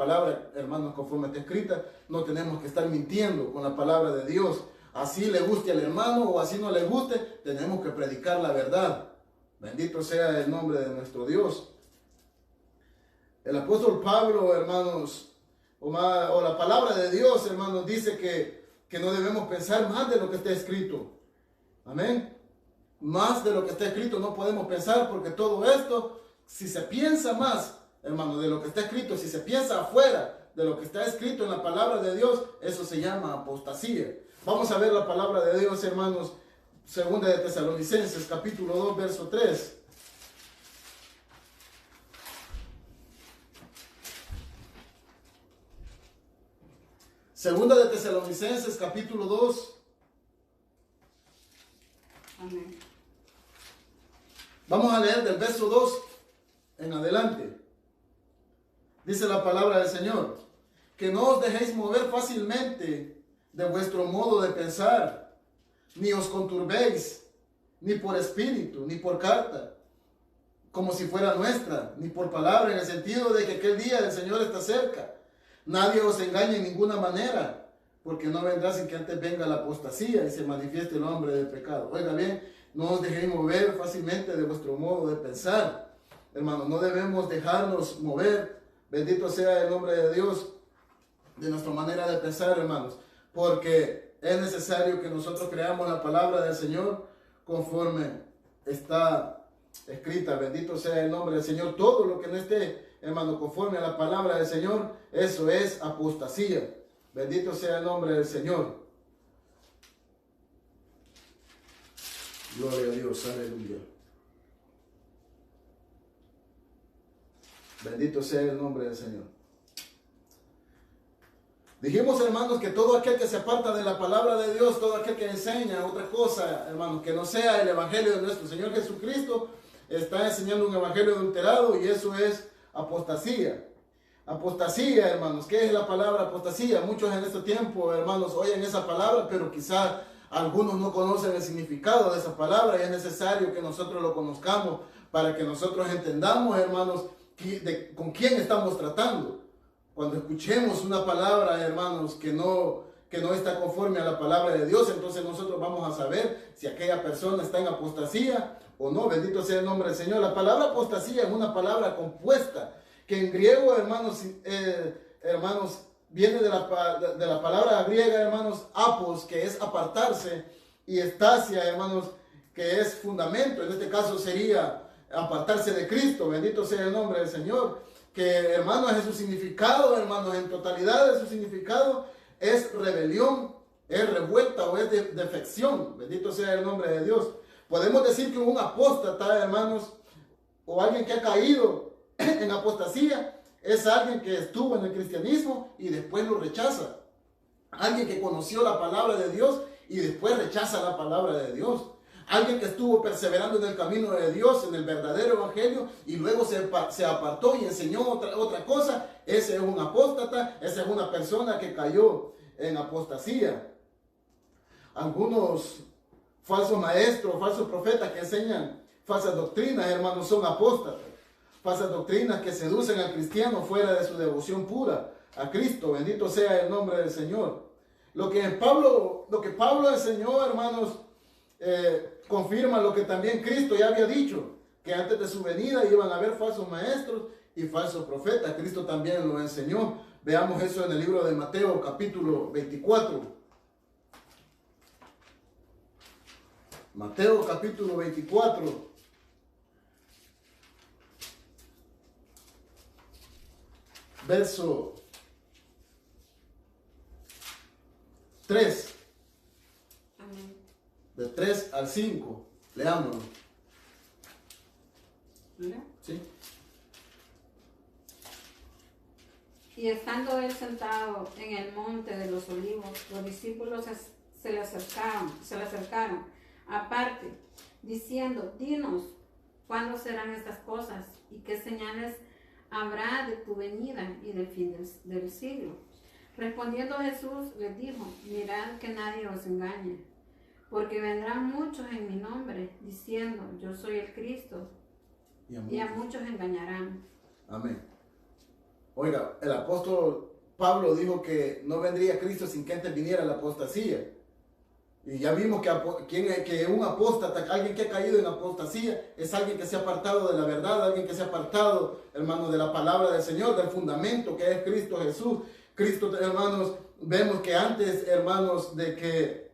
palabra, hermanos, conforme está escrita, no tenemos que estar mintiendo con la palabra de Dios. Así le guste al hermano o así no le guste, tenemos que predicar la verdad. Bendito sea el nombre de nuestro Dios. El apóstol Pablo, hermanos, o la palabra de Dios, hermanos, dice que no debemos pensar más de lo que está escrito. Amén. Más de lo que está escrito no podemos pensar, porque todo esto, si se piensa más, hermanos, de lo que está escrito, si se piensa afuera de lo que está escrito en la palabra de Dios, eso se llama apostasía. Vamos a ver la palabra de Dios, hermanos, segunda de Tesalonicenses, capítulo 2, verso 3. Segunda de Tesalonicenses, capítulo 2. Amén. Vamos a leer del verso 2 en adelante. Dice la palabra del Señor: que no os dejéis mover fácilmente de vuestro modo de pensar, ni os conturbéis, ni por espíritu, ni por carta, como si fuera nuestra, ni por palabra, en el sentido de que aquel día del Señor está cerca. Nadie os engañe en ninguna manera, porque no vendrá sin que antes venga la apostasía y se manifieste el hombre del pecado. Oiga bien, no os dejéis mover fácilmente de vuestro modo de pensar. Hermanos, no debemos dejarnos mover, bendito sea el nombre de Dios, de nuestra manera de pensar, hermanos, porque es necesario que nosotros creamos la palabra del Señor conforme está escrita. Bendito sea el nombre del Señor. Todo lo que no esté, hermano, conforme a la palabra del Señor, eso es apostasía. Bendito sea el nombre del Señor. Gloria a Dios, aleluya. Bendito sea el nombre del Señor. Dijimos, hermanos, que todo aquel que se aparta de la palabra de Dios, todo aquel que enseña otra cosa, hermanos, que no sea el evangelio de nuestro Señor Jesucristo, está enseñando un evangelio adulterado, y eso es apostasía. Apostasía, hermanos, ¿qué es la palabra apostasía? Muchos en este tiempo, hermanos, oyen esa palabra, pero quizá algunos no conocen el significado de esa palabra, y es necesario que nosotros lo conozcamos para que nosotros entendamos, hermanos, con quién estamos tratando. Cuando escuchemos una palabra, hermanos, que no está conforme a la palabra de Dios, entonces nosotros vamos a saber si aquella persona está en apostasía o no. Bendito sea el nombre del Señor. La palabra apostasía es una palabra compuesta, que en griego, hermanos, viene de la palabra griega, hermanos, apos, que es apartarse, y estasia, hermanos, que es fundamento. En este caso sería apartarse de Cristo. Bendito sea el nombre del Señor. Que, hermanos, es su significado, hermanos, en totalidad de su significado es rebelión, es revuelta o es defección. Bendito sea el nombre de Dios. Podemos decir que un apóstata, hermanos, o alguien que ha caído en apostasía, es alguien que estuvo en el cristianismo y después lo rechaza. Alguien que conoció la palabra de Dios y después rechaza la palabra de Dios. Alguien que estuvo perseverando en el camino de Dios, en el verdadero evangelio, y luego se apartó y enseñó otra cosa. Ese es un apóstata, esa es una persona que cayó en apostasía. Algunos falsos maestros, falsos profetas que enseñan falsas doctrinas, hermanos, son apóstatas. Falsas doctrinas que seducen al cristiano fuera de su devoción pura a Cristo. Bendito sea el nombre del Señor. Lo que Pablo enseñó, hermanos, confirma lo que también Cristo ya había dicho, que antes de su venida iban a haber falsos maestros y falsos profetas. Cristo también lo enseñó. Veamos eso en el libro de Mateo, capítulo 24. Mateo, capítulo 24. Verso 3. Amén. De 3 al 5. Leámoslo. Mira. ¿Sí? Y estando él sentado en el monte de los olivos, los discípulos se le acercaron aparte, diciendo: dinos, ¿cuándo serán estas cosas? ¿Y qué señales habrá de tu venida y del fin del siglo? Respondiendo Jesús les dijo: mirad que nadie os engañe, porque vendrán muchos en mi nombre, diciendo: yo soy el Cristo, y a muchos engañarán. Amén. Oiga, el apóstol Pablo dijo que no vendría Cristo sin que antes viniera la apostasía. Y ya vimos que un apóstata, alguien que ha caído en apostasía, es alguien que se ha apartado de la verdad, alguien que se ha apartado, hermanos, de la palabra del Señor, del fundamento que es Cristo Jesús. Cristo, hermanos, vemos que antes, hermanos, de que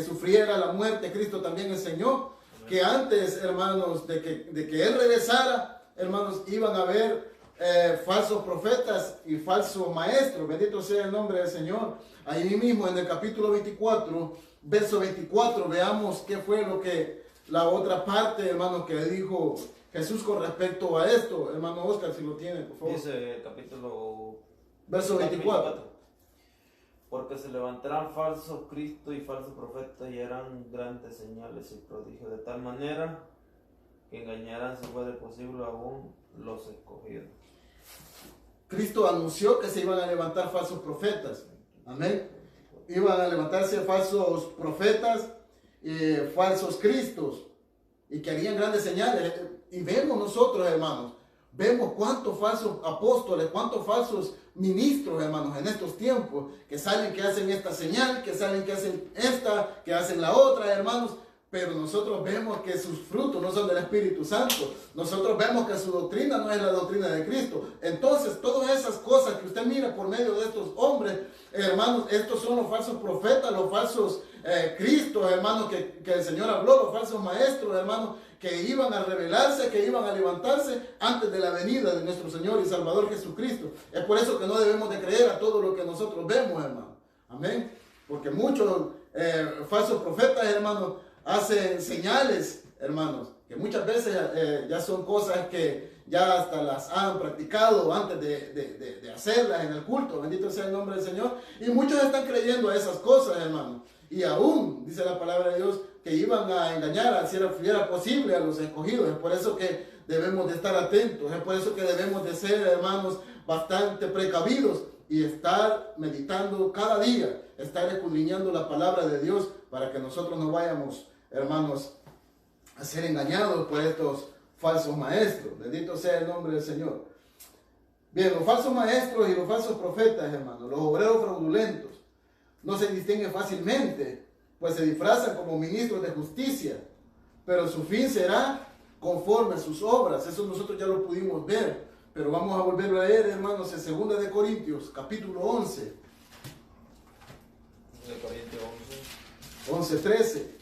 sufriera la muerte, Cristo también enseñó que antes, hermanos, de que Él regresara, hermanos, iban a haber falsos profetas y falsos maestros. Bendito sea el nombre del Señor. Ahí mismo en el capítulo 24, verso 24, veamos qué fue lo que la otra parte, hermanos, que dijo Jesús con respecto a esto. Hermano Oscar, si lo tiene, por favor. Dice capítulo verso 24. Porque se levantarán falsos Cristo y falsos profetas y harán grandes señales y prodigios, de tal manera que engañarán, si fuere posible, aún los escogidos. Cristo anunció que se iban a levantar falsos profetas. Amén. Iban a levantarse falsos profetas, falsos cristos, y que harían grandes señales. Y vemos nosotros, hermanos, vemos cuántos falsos apóstoles, cuántos falsos ministros, hermanos, en estos tiempos, que salen que hacen esta señal, que salen que hacen esta, que hacen la otra, hermanos. Pero nosotros vemos que sus frutos no son del Espíritu Santo. Nosotros vemos que su doctrina no es la doctrina de Cristo. Entonces, todas esas cosas que usted mira por medio de estos hombres, hermanos, estos son los falsos profetas, los falsos Cristos, hermanos, que el Señor habló, los falsos maestros, hermanos, que iban a revelarse, que iban a levantarse antes de la venida de nuestro Señor y Salvador Jesucristo. Es por eso que no debemos de creer a todo lo que nosotros vemos, hermano. Amén. Porque muchos falsos profetas, hermanos, hacen señales, hermanos, que muchas veces ya son cosas que ya hasta las han practicado antes de hacerlas en el culto. Bendito sea el nombre del Señor. Y muchos están creyendo a esas cosas, hermanos. Y aún, dice la palabra de Dios, que iban a engañar, si era posible, a los escogidos. Es por eso que debemos de estar atentos. Es por eso que debemos de ser, hermanos, bastante precavidos y estar meditando cada día, estar escudriñando la palabra de Dios para que nosotros no vayamos, hermanos, a ser engañados por estos falsos maestros. Bendito sea el nombre del Señor. Bien, los falsos maestros y los falsos profetas, hermanos, los obreros fraudulentos, no se distinguen fácilmente, pues se disfrazan como ministros de justicia, pero su fin será conforme a sus obras. Eso nosotros ya lo pudimos ver, pero vamos a volverlo a leer, hermanos, en 2 de Corintios, capítulo 11. De Corintios 11, 13.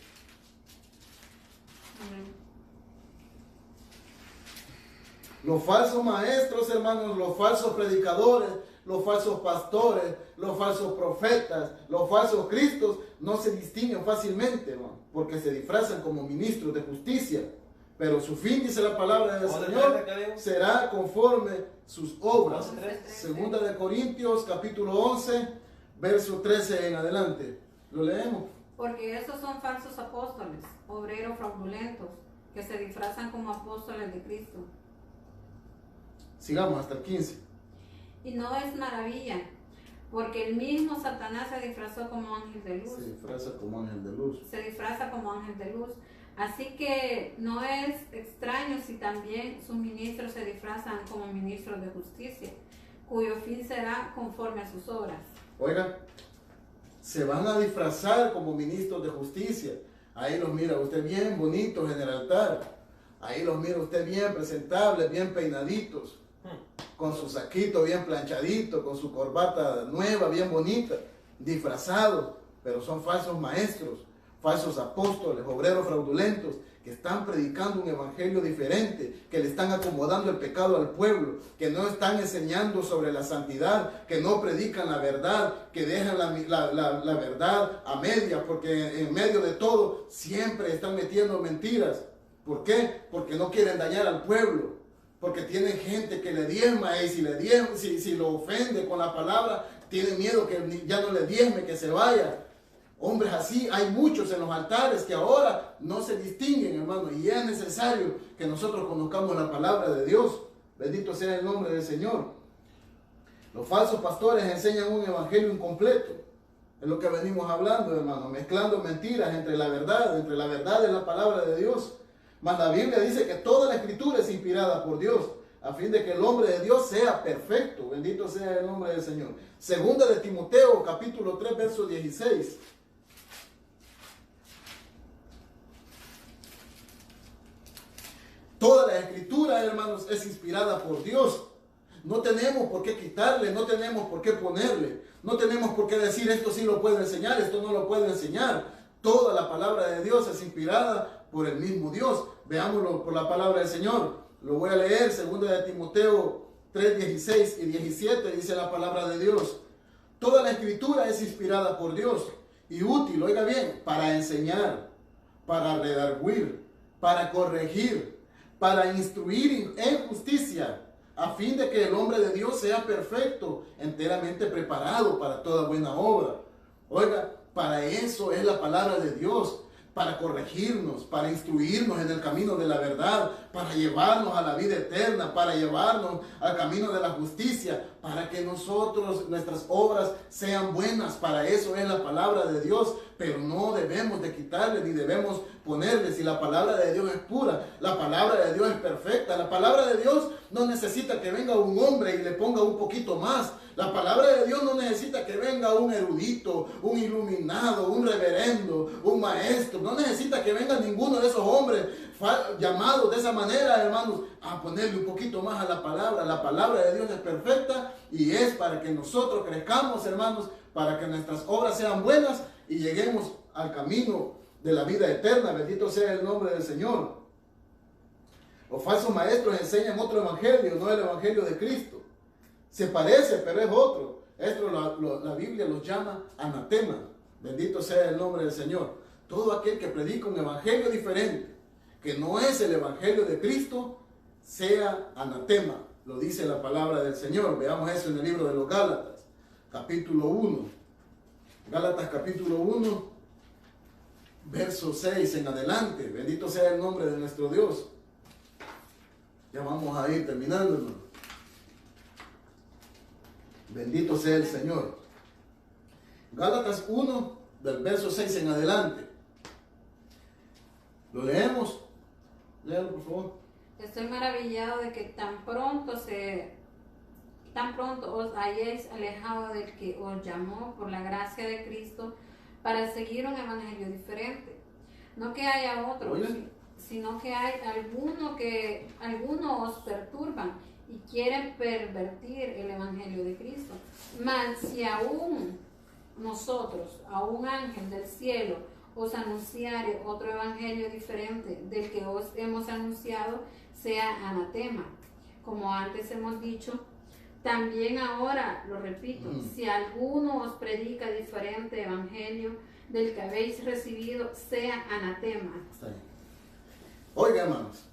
Los falsos maestros, hermanos, los falsos predicadores, los falsos pastores, los falsos profetas, los falsos cristos, no se distinguen fácilmente, hermano, porque se disfrazan como ministros de justicia. Pero su fin, dice la palabra del Señor, será conforme sus obras. 2 de Corintios, capítulo 11, verso 13 en adelante. Lo leemos. Porque estos son falsos apóstoles, obreros fraudulentos, que se disfrazan como apóstoles de Cristo. Sigamos hasta el 15. Y no es maravilla, porque el mismo Satanás se disfrazó como ángel de luz. Se disfraza como ángel de luz. Se disfraza como ángel de luz. Así que no es extraño si también sus ministros se disfrazan como ministros de justicia, cuyo fin será conforme a sus obras. Oigan, se van a disfrazar como ministros de justicia. Ahí los mira usted bien bonitos en el altar. Ahí los mira usted bien presentables, bien peinaditos, con su saquito bien planchadito, con su corbata nueva, bien bonita, disfrazados, pero son falsos maestros, falsos apóstoles, obreros fraudulentos, que están predicando un evangelio diferente, que le están acomodando el pecado al pueblo, que no están enseñando sobre la santidad, que no predican la verdad, que dejan la verdad a medias, porque en medio de todo siempre están metiendo mentiras. ¿Por qué? Porque no quieren dañar al pueblo, porque tienen gente que le diezma y si lo ofende con la palabra, tienen miedo que ya no le diezme, que se vaya. Hombres así hay muchos en los altares que ahora no se distinguen, hermano, y es necesario que nosotros conozcamos la palabra de Dios. Bendito sea el nombre del Señor. Los falsos pastores enseñan un evangelio incompleto. Es lo que venimos hablando, hermano, mezclando mentiras entre la verdad de la palabra de Dios. Mas la Biblia dice que toda la escritura es inspirada por Dios. a fin de que el hombre de Dios sea perfecto. Bendito sea el nombre del Señor. Segunda de Timoteo, capítulo 3, verso 16. Toda la escritura, hermanos, es inspirada por Dios. No tenemos por qué quitarle, no tenemos por qué ponerle, no tenemos por qué decir esto sí lo puedo enseñar, esto no lo puedo enseñar. Toda la palabra de Dios es inspirada por el mismo Dios. Veámoslo por la palabra del Señor. Lo voy a leer, 2 de Timoteo 3, 16 y 17, dice la palabra de Dios. Toda la escritura es inspirada por Dios y útil, oiga bien, para enseñar, para redarguir, para corregir, para instruir en justicia, a fin de que el hombre de Dios sea perfecto, enteramente preparado para toda buena obra. Oiga, para eso es la palabra de Dios, para corregirnos, para instruirnos en el camino de la verdad, para llevarnos a la vida eterna, para llevarnos al camino de la justicia, para que nosotros, nuestras obras sean buenas. Para eso es la palabra de Dios, pero no debemos de quitarle ni debemos ponerle. Si la palabra de Dios es pura, la palabra de Dios es perfecta, la palabra de Dios no necesita que venga un hombre y le ponga un poquito más. La palabra de Dios no necesita que venga un erudito, un iluminado, un reverendo, un maestro. No necesita que venga ninguno de esos hombres llamados de esa manera, hermanos, a ponerle un poquito más a la palabra. La palabra de Dios es perfecta y es para que nosotros crezcamos, hermanos, para que nuestras obras sean buenas y lleguemos al camino de la vida eterna. Bendito sea el nombre del Señor. Los falsos maestros enseñan otro evangelio, no el evangelio de Cristo. Se parece, pero es otro. Esto la Biblia los llama anatema. Bendito sea el nombre del Señor. Todo aquel que predica un evangelio diferente, que no es el evangelio de Cristo, sea anatema. Lo dice la palabra del Señor. Veamos eso en el libro de los Gálatas, capítulo 1. Gálatas capítulo 1, verso 6 en adelante. Bendito sea el nombre de nuestro Dios. Ya vamos a ir terminando. Bendito sea el Señor. Gálatas 1, del verso 6 en adelante. ¿Lo leemos? Léalo, por favor. Estoy maravillado de que tan pronto os hayáis alejado del que os llamó por la gracia de Cristo para seguir un evangelio diferente. No que haya otro, sino que hay algunos os perturban y quieren pervertir el evangelio de Cristo. Mas si aún nosotros, a un ángel del cielo, os anunciare otro evangelio diferente del que os hemos anunciado, sea anatema. Como antes hemos dicho, también ahora lo repito, si alguno os predica diferente evangelio del que habéis recibido, sea anatema. Está bien. Oiga, hermanos,